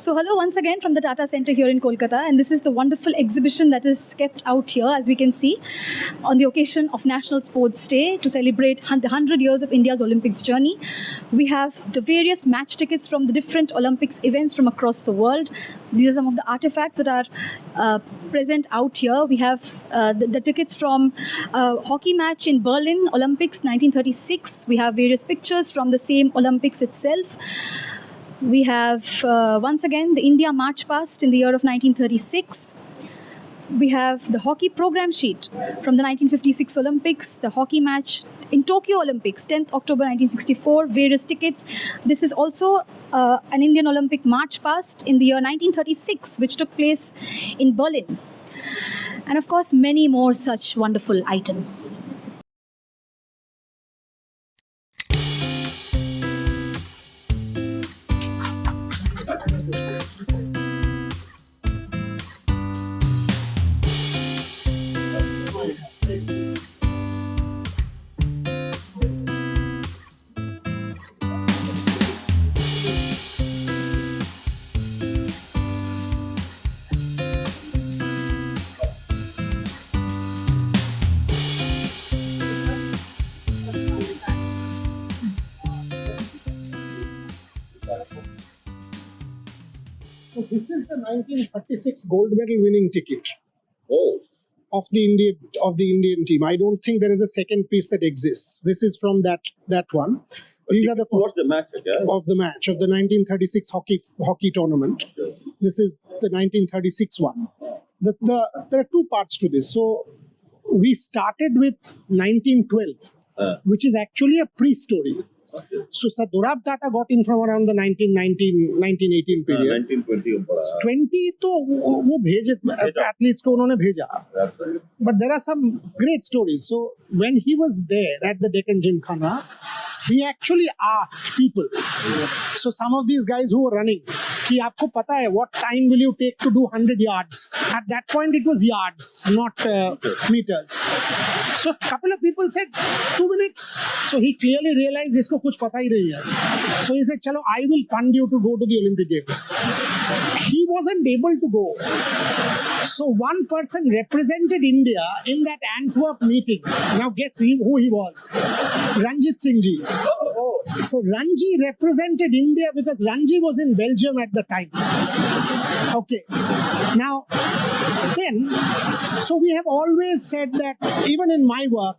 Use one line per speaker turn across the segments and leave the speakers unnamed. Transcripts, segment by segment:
So hello once again from the Tata Centre here in Kolkata, and this is the wonderful exhibition that is kept out here, as we can see, on the occasion of National Sports Day to celebrate the 100 years of India's Olympics journey. We have the various match tickets from the different Olympics events from across the world. These are some of the artifacts that are present out here. We have the tickets from a hockey match in Berlin Olympics 1936. We have various pictures from the same Olympics itself. We have, once again, the India March Past in the year of 1936. We have the hockey program sheet from the 1956 Olympics, the hockey match in Tokyo Olympics, 10th October 1964, various tickets. This is also an Indian Olympic March Past in the year 1936, which took place in Berlin. And of course, many more such wonderful items.
So this is the 1936 gold medal winning ticket of the Indian team. I don't think there is a second piece that exists. This is from that one. These are the
what's the match again?
of the 1936 hockey tournament.
Sure.
This is the 1936 one. There are two parts to this. So we started with 1912, which is actually a pre-story.
Okay.
So Sir Dorabji Tata got in from around the 1918 period.
1920
20 तो वो भेजे athletes को उन्होंने भेजा. But there are some great stories. So when he was there at the Deccan Gymkhana, he actually asked people. So some of these guys who were running, कि आपको पता है what time will you take to do 100 yards? At that point it was yards, not meters. So a couple of people said 2 minutes. So he clearly realized इसको कुछ पता ही नहीं है. So he said, चलो, I will fund you to go to the Olympic Games. He wasn't able to go. So one person represented India in that Antwerp meeting. Now guess who he was? Ranjit Singh ji. So Ranji represented India because Ranji was in Belgium at the time. Okay. Now, then, so we have always said that even in my work,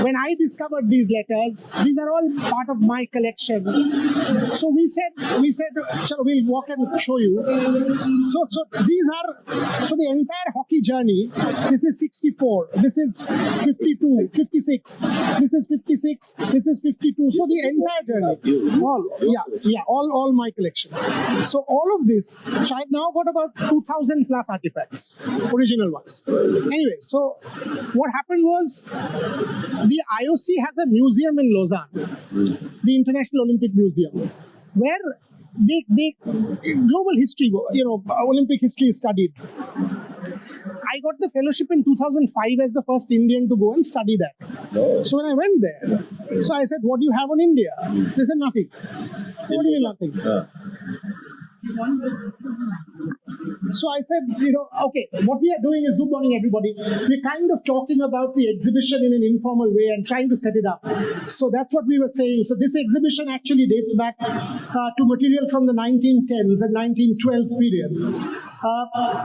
when I discovered these letters, these are all part of my collection. So we said, we'll walk and show you. So these are, so the entire hockey journey, this is 64, this is 52, 56, this is 56, this is 52. So the entire journey, all my collection. So all of this, so I've now got about 2,000 plus artifacts, original ones. Anyway, so what happened was, the IOC has a museum in Lausanne, the International Olympic Museum, where they global history, Olympic history is studied. I got the fellowship in 2005 as the first Indian to go and study that. So when I went there, so I said, what do you have on India? They said, nothing. What do you mean nothing? So I said, okay, what we are doing is, good morning everybody. We're kind of talking about the exhibition in an informal way and trying to set it up. So that's what we were saying. So this exhibition actually dates back to material from the 1910s and 1912 period.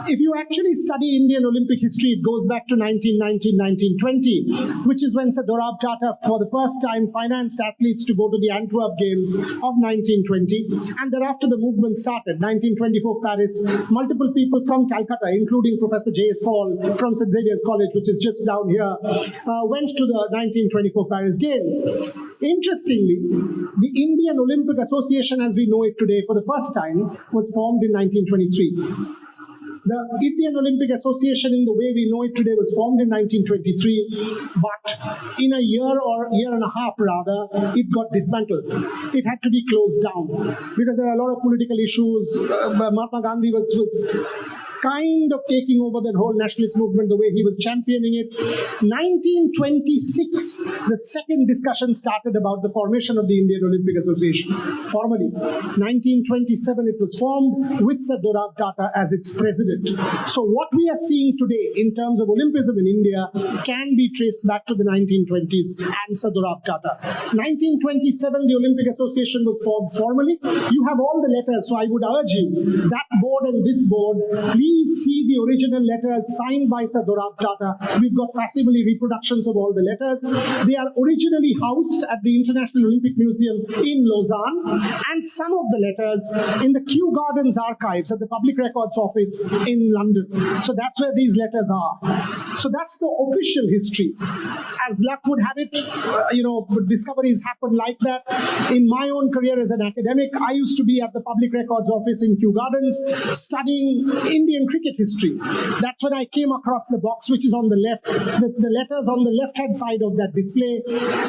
If you actually study Indian Olympic history, it goes back to 1919, 1920, which is when Sir Dorabji Tata for the first time financed athletes to go to the Antwerp Games of 1920. And thereafter the movement started. 1924 Paris, multiple people from Calcutta, including Professor J.S. Hall from St. Xavier's College, which is just down here, went to the 1924 Paris Games. Interestingly, the Indian Olympic Association as we know it today for the first time was formed in 1923. The Indian Olympic Association in the way we know it today was formed in 1923, but in a year or year and a half rather, it got dismantled. It had to be closed down because there are a lot of political issues. Mahatma Gandhi was kind of taking over that whole nationalist movement the way he was championing it. 1926, the second discussion started about the formation of the Indian Olympic Association. Formally, 1927 it was formed with Sir Dorabji Tata as its president. So what we are seeing today in terms of Olympism in India can be traced back to the 1920s and Sir Dorabji Tata. 1927, the Olympic Association was formed formally. You have all the letters, so I would urge you, that board and this board, please see the original letters signed by Sir Dorabji Tata. We've got facsimile reproductions of all the letters. They are originally housed at the International Olympic Museum in Lausanne, and some of the letters in the Kew Gardens archives at the Public Records Office in London. So that's where these letters are. So that's the official history. As luck would have it, discoveries happen like that. In my own career as an academic, I used to be at the Public Records Office in Kew Gardens studying Indian cricket history. That's when I came across the box, which is on the left, the letters on the left-hand side of that display.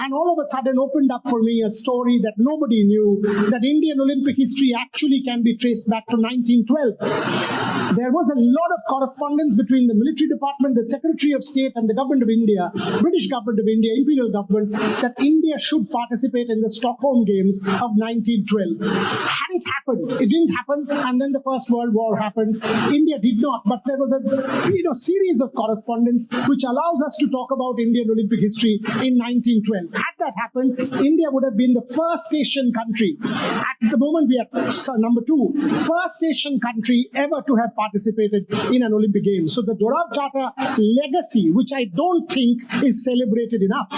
And all of a sudden opened up for me a story that nobody knew, that Indian Olympic history actually can be traced back to 1912. There was a lot of correspondence between the military department, the Secretary of State and the government of India, British government of India, imperial government, that India should participate in the Stockholm Games of 1912. Had it happened, it didn't happen, and then the First World War happened. India did not, but there was a series of correspondence which allows us to talk about Indian Olympic history in 1912. Had that happened, India would have been the first Asian country. At the moment we are number 2, first Asian country ever to have participated in an Olympic Games. So the Dorabji Tata legacy, which I don't think is celebrated enough,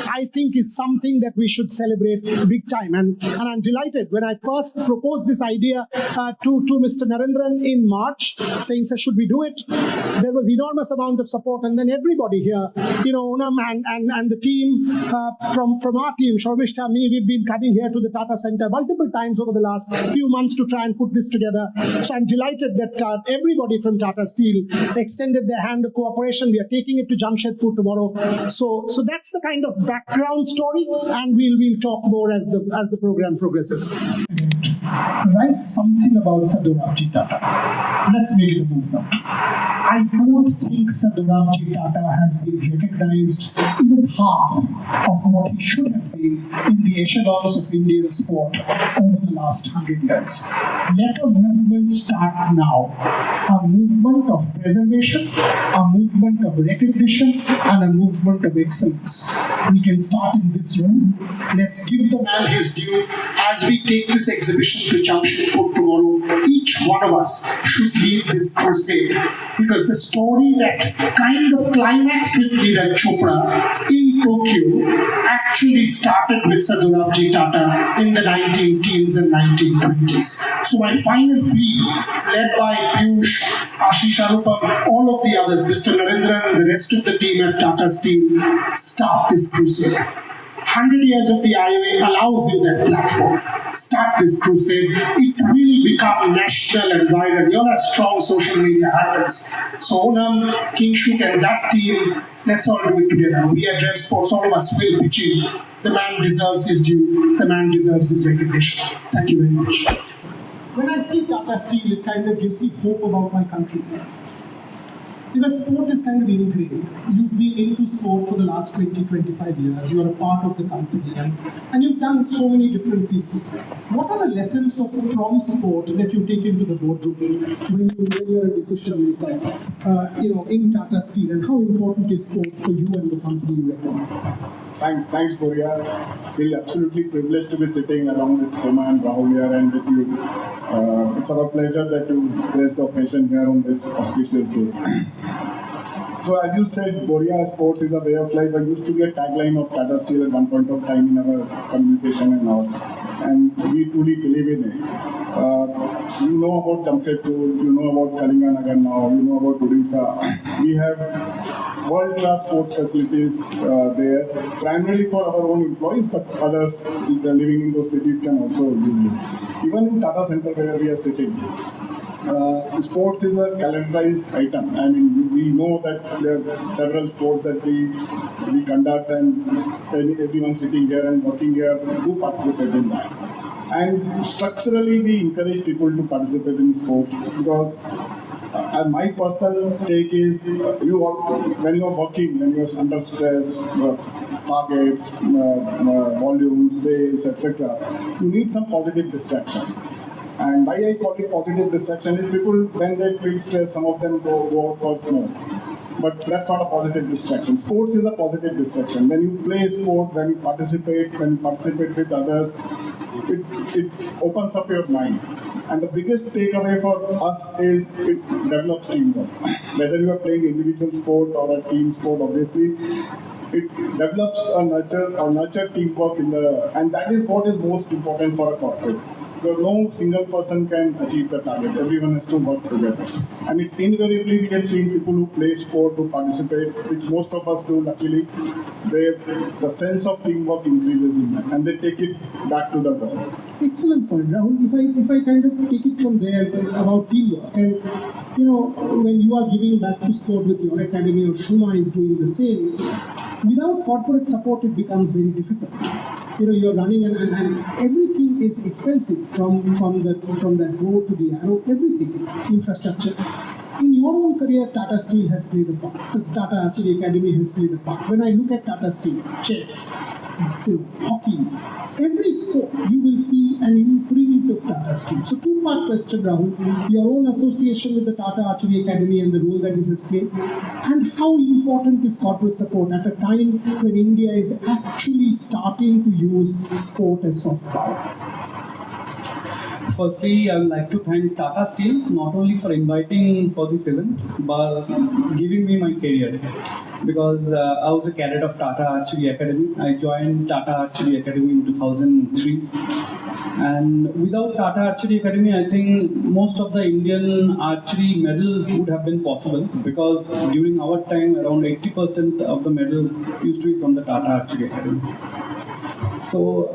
I think is something that we should celebrate big time. And I'm delighted when I first proposed this idea to Mr. Narendran in March, saying, sir, should we do it? There was enormous amount of support, and then everybody here, Onam and the team from our team, Shormishta, me, we've been coming here to the Tata Centre multiple times over the last few months to try and put this together. So I'm delighted that everybody from Tata Steel extended their hand of cooperation. We are taking it to Jamshedpur tomorrow. So that's the kind of background story, and we'll talk more as the program progresses.
Write something about Sir Dorabji Tata. Let's make it a movement. I don't think Sir Dorabji Tata has been recognized even half of what he should have been in the echelons of Indian sport over the last 100 years. Let a movement start now. A movement of preservation, a movement of recognition, and a movement of excellence. We can start in this room. Let's give the man his due as we take this exhibition to Jamshedpur tomorrow. Each one of us should lead this crusade, because the story that kind of climaxed with Neeraj Chopra in Tokyo actually started with Sir Dorabji Tata in the 1910s and 1920s. So my final plea, led by Piyush, Ashish Anupam, all of the others, Mr. Narendran and the rest of the team at Tata Steel, start this crusade. 100 years of the IOA allows you that platform. Start this crusade. It will become national and viral. You all have strong social media handles. So Onam, Kingshuk and that team, let's all do it together. We at RevSportz, all of us will pitch in. The man deserves his due. The man deserves his recognition. Thank you very much.
When I see Tata Steel, it kind of gives me hope about my country. Because sport is kind of ingrained. You've been into sport for the last 20-25 years. You are a part of the company, and you've done so many different things. What are the lessons from sport that you take into the boardroom when you're a decision maker, in Tata Steel, and how important is sport for you and the company you recommend?
Thanks, Boria. Feel absolutely privileged to be sitting along with Soma and Rahul here and with you. It's our pleasure that you graced the occasion here on this auspicious day. So as you said, Boria, sports is a way of life. I used to be a tagline of Tata Steel at one point of time in our communication and all. And we truly believe in it. You know about Jamshedpur, you know about Kalinganagar now, you know about Odisha. We have world-class sports facilities there, primarily for our own employees, but others living in those cities can also use it. Even in Tata Centre where we are sitting, sports is a calendarized item. I mean, we know that there are several sports that we conduct, and everyone sitting here and working here do participate in that. And structurally, we encourage people to participate in sports because my personal take is, when you are working, when you are under stress, targets, volume, sales, etc., you need some positive distraction. And why I call it positive distraction is people, when they feel stress, some of them go out for smoke. But that's not a positive distraction. Sports is a positive distraction. When you play sport, when you participate with others, it opens up your mind. And the biggest takeaway for us is it develops teamwork. Whether you are playing individual sport or a team sport, obviously, it develops a nurture teamwork and that is what is most important for a corporate. Because no single person can achieve the target. Everyone has to work together. And it's invariably, we have seen people who play sport, who participate, which most of us do, luckily, the sense of teamwork increases in them. And they take it back to the world.
Excellent point, Rahul. If I kind of take it from there about teamwork, and when you are giving back to sport with your academy, or Soma is doing the same, without corporate support, it becomes very difficult. You're running and everything is expensive from that road to the arrow, everything, infrastructure. In your own career, Tata Steel has played a part. The Tata Archery Academy has played a part. When I look at Tata Steel, chess, hockey, every sport, you will see an imprint of Tata Steel. So two-part question, Rahul. Your own association with the Tata Archery Academy and the role that it has played, and how important is corporate support at a time when India is actually starting to use sport as soft power?
Firstly, I would like to thank Tata Steel not only for inviting for this event, but giving me my career. Because I was a cadet of Tata Archery Academy. I joined Tata Archery Academy in 2003. And without Tata Archery Academy, I think most of the Indian archery medal would have been possible. Because during our time, around 80% of the medal used to be from the Tata Archery Academy. So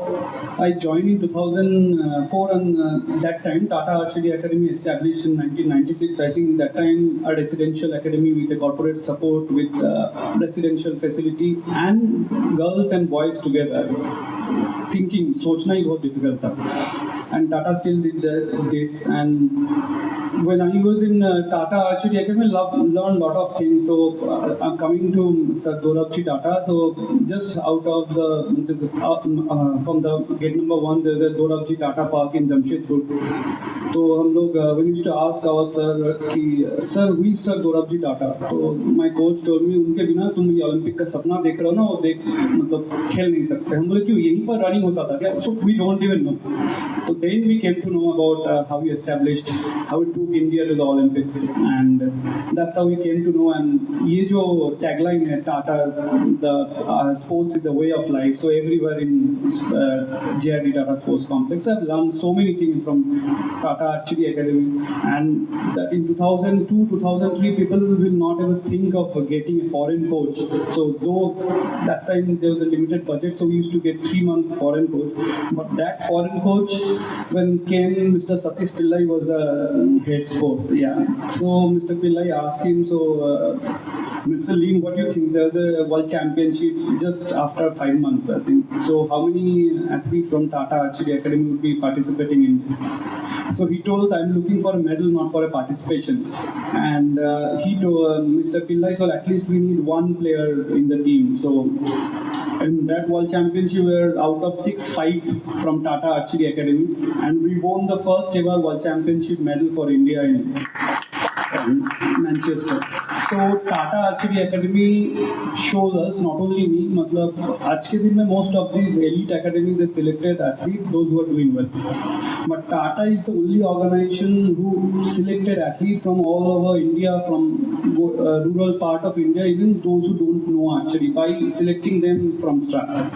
I joined in 2004, and that time Tata Archery Academy established in 1996. I think that time a residential academy with a corporate support, with residential facility and girls and boys together. Thinking, सोचना ही बहुत difficult था. And Tata still did this. And when I was in Tata Archery Academy, I learned a lot of things. So I'm coming to Sir Dorabji Tata. So just out of from the gate number 1, there's a Dorabji Tata Park in Jamshedpur. तो हम लोग when used to ask our sir कि sir who is Sir Dorabji Tata, तो my coach told me उनके बिना तुम ये Olympic का सपना देख रहे हो ना, वो देख मतलब खेल नहीं सकते. हम बोले क्यों, यहीं पर रनिंग होता था क्या? So we don't even know. So then we came to know about how he established, how he took India to the Olympics, and that's how we came to know. And ये जो tagline है Tata, the sports is a way of life. So everywhere in JRD Tata Sports Complex, I've learned so many things from Tata Archery Academy, and that in 2002, 2003, people will not ever think of getting a foreign coach. So though that time there was a limited budget, so we used to get 3-month foreign coach. But that foreign coach, when came Mr. Satish Pillai was the head sports. Yeah. So Mr. Pillai asked him, so Mr. Lim, what do you think? There was a world championship just after 5 months, I think. So how many athletes from Tata Archery Academy would be participating in? So he told, I'm looking for a medal, not for a participation. And he told Mr. Pillai, so at least we need one player in the team. So in that World Championship, we were out of 6-5 from Tata Archery Academy. And we won the first ever World Championship medal for India in Manchester. So Tata Archery Academy shows us, not only me, मतलब आज के दिन में most of these elite academies, they selected athletes, those who are doing well. But Tata is the only organization who selected athletes from all over India, from rural part of India, even those who don't know archery, by selecting them from structure.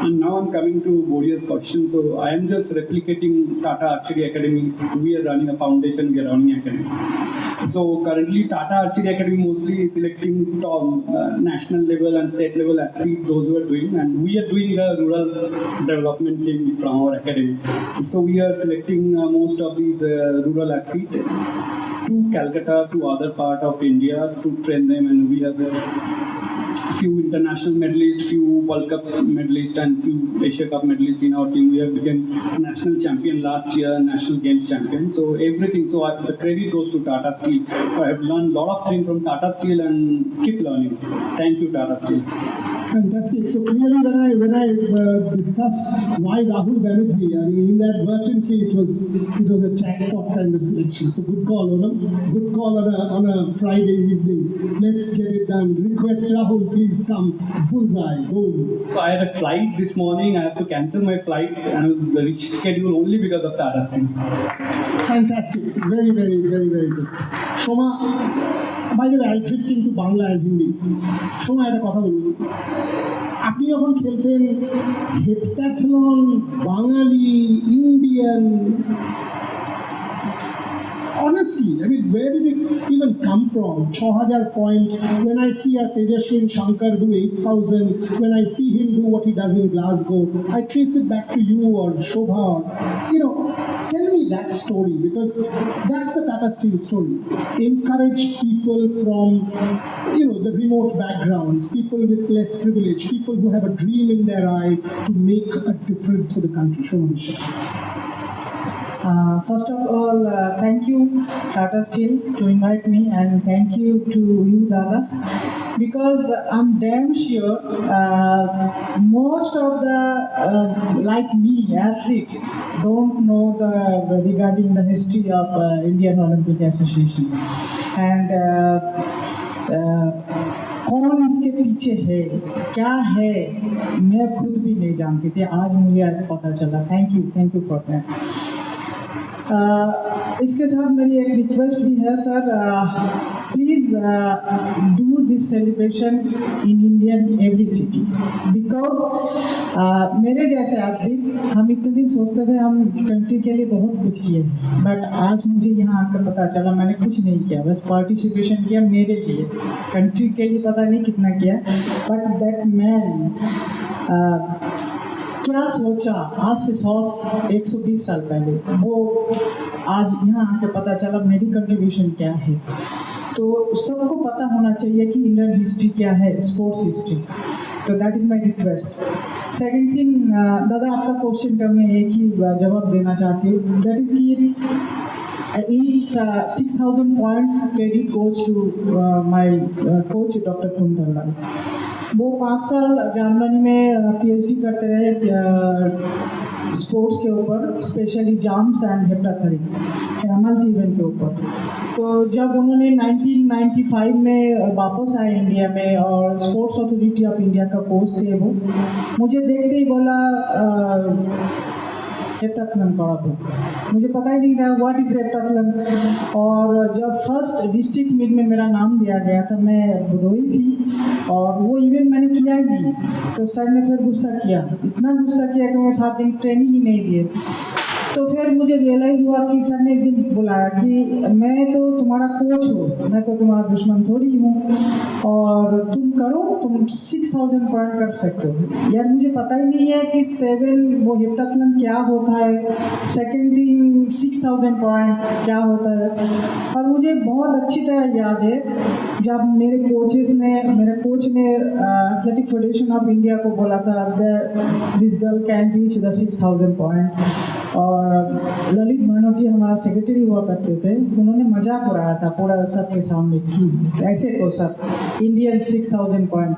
And now I'm coming to Boria's question. So I am just replicating Tata Archery Academy. We are running a foundation, we are running an academy. So currently Tata Archery Academy mostly is selecting top national level and state level athletes, those who are doing, and we are doing the rural development thing from our academy. So we are selecting most of these rural athletes to Calcutta, to other part of India to train them, and we have few international medalists, few World Cup medalists, and few Asia Cup medalists in our team. We have become national champion last year, national games champion. So everything. So the credit goes to Tata Steel. I have learned a lot of things from Tata Steel and keep learning. Thank you, Tata Steel.
Fantastic. So clearly, when I discussed why Rahul Bannerjee, I mean, inadvertently it was a jackpot kind of selection. So good call, Onam. Good call on a Friday evening. Let's get it done. Request Rahul, please come. Bullseye. Boom.
So I had a flight this morning. I have to cancel my flight and reschedule only because of Tata Steel.
Fantastic. Very, very, very, very good. Soma. By the way, I'll drift into Bangla and Hindi. Soma, একটা কথা বলুন। আপনি যখন খেলতেন heptathlon, Bangali, Indian, honestly, I mean, where did it even come from? 6,000 point. When I see a Tejaswin Shankar do 8,000, when I see him do what he does in Glasgow, I trace it back to you or Shobha. Tell me that story, because that's the Tata Steel story. Encourage people from, the remote backgrounds, people with less privilege, people who have a dream in their eye to make a difference for the country. Shoma Bishop.
First of all, thank you, Tata Steel, to invite me, and thank you to you, Dada, because I'm damn sure most of the, like me, athletes don't know regarding the history of Indian Olympic Association. And कौन इसके पीछे है, क्या है, मैं खुद भी नहीं जानती थी, आज मुझे पता चला. Thank you for that. इसके साथ मेरी एक रिक्वेस्ट भी है sir, please do this celebration in Indian every city, because मेरे जैसे एथलीट हम इतने दिन सोचते थे हम कंट्री के लिए बहुत कुछ किए, बट आज मुझे यहाँ आकर पता चला मैंने कुछ नहीं किया, बस पार्टिसिपेशन किया मेरे लिए, कंट्री के लिए पता नहीं कितना किया, बट दैट मैन क्या सोचा आज से 120 साल पहले, वो आज यहाँ आके पता चला मेरी कंट्रीब्यूशन क्या है. तो सबको पता होना चाहिए कि इंडियन हिस्ट्री क्या है, स्पोर्ट्स हिस्ट्री. तो that is my request. Second thing, दादा आपका क्वेश्चन का मैं एक ही जवाब देना चाहती हूँ, दैट इज़ कि 6,000 points credit goes to my coach Dr. Kundarlal. वो 5 साल जर्मनी में PhD करते रहे स्पोर्ट्स के ऊपर, specially jams and heptathlon multi event के ऊपर. तो जब उन्होंने 1995 में वापस आए इंडिया में और स्पोर्ट्स अथॉरिटी ऑफ इंडिया का कोच थे, वो मुझे देखते ही बोला हेप्टाथलॉन कराबो. मुझे पता ही नहीं था व्हाट इज़ हेप्टाथलॉन. और जब फर्स्ट डिस्ट्रिक्ट मीट में मेरा नाम दिया गया था, मैं रोई थी और वो इवेंट मैंने किया ही नहीं. तो सर ने फिर गुस्सा किया, इतना गुस्सा किया कि मैं 7 दिन ट्रेनिंग ही नहीं दिए. तो फिर मुझे रियलाइज़ हुआ कि सर ने एक दिन बुलाया कि मैं तो तुम्हारा कोच हूँ, मैं तो तुम्हारा दुश्मन थोड़ी हूँ, और तुम करो, तुम 6,000 पॉइंट कर सकते हो. यार मुझे पता ही नहीं है कि 7 वो हेप्टाथलॉन क्या होता है, सेकेंड थिंग 6,000 पॉइंट क्या होता है. और मुझे बहुत अच्छी तरह याद है जब मेरे कोच ने एथलेटिक फेडरेशन ऑफ इंडिया को बोला था this girl can reach the 6,000 point. और ललित बनर्जी हमारा सेक्रेटरी हुआ करते थे, उन्होंने मजाक उड़ाया था पूरा सबके सामने कि ऐसे को सब इंडियन 6,000 पॉइंट,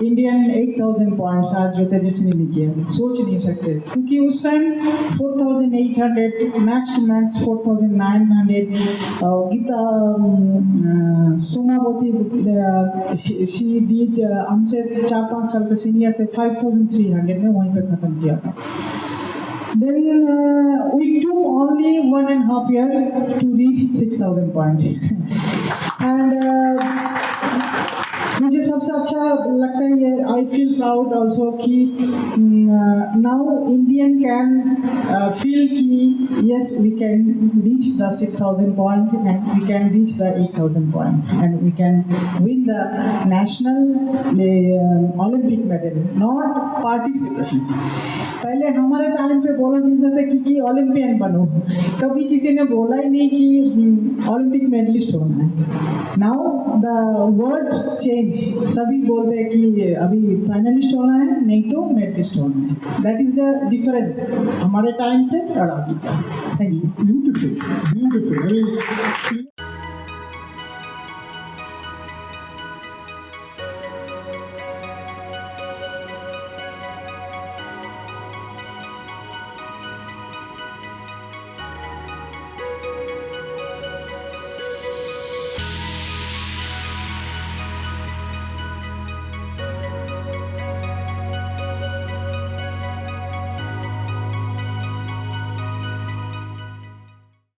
इंडियन 8,000 पॉइंट्स आज जो तेजस्वी ने किया, सोच नहीं सकते, क्योंकि उस time 4,800 max to max 4,900. Gita Somavati she did हमसे 4-5 साल के सीनियर थे, 5,300 में वहीं पे ख़त्म किया था. Then we took only 1.5 years to reach 6,000 points. And मुझे सबसे अच्छा लगता है ये, आई फील प्राउड ऑल्सो कि नाउ इंडियन कैन फील कि yes we can reach the 6,000 point and we can reach the 8,000 point and we can win the national Olympic medal, not participation. पहले हमारे टाइम पे बोला चलता था कि Olympian बनो, कभी किसी ने बोला ही नहीं कि ओलंपिक मेडलिस्ट होना है. नाउ द वर्ड चेंज, सभी बोलते हैं कि अभी फाइनलिस्ट होना है नहीं तो मेडलिस्ट होना है. दैट इज द डिफरेंस हमारे टाइम से और अभी का. Thank you.
Beautiful. I mean,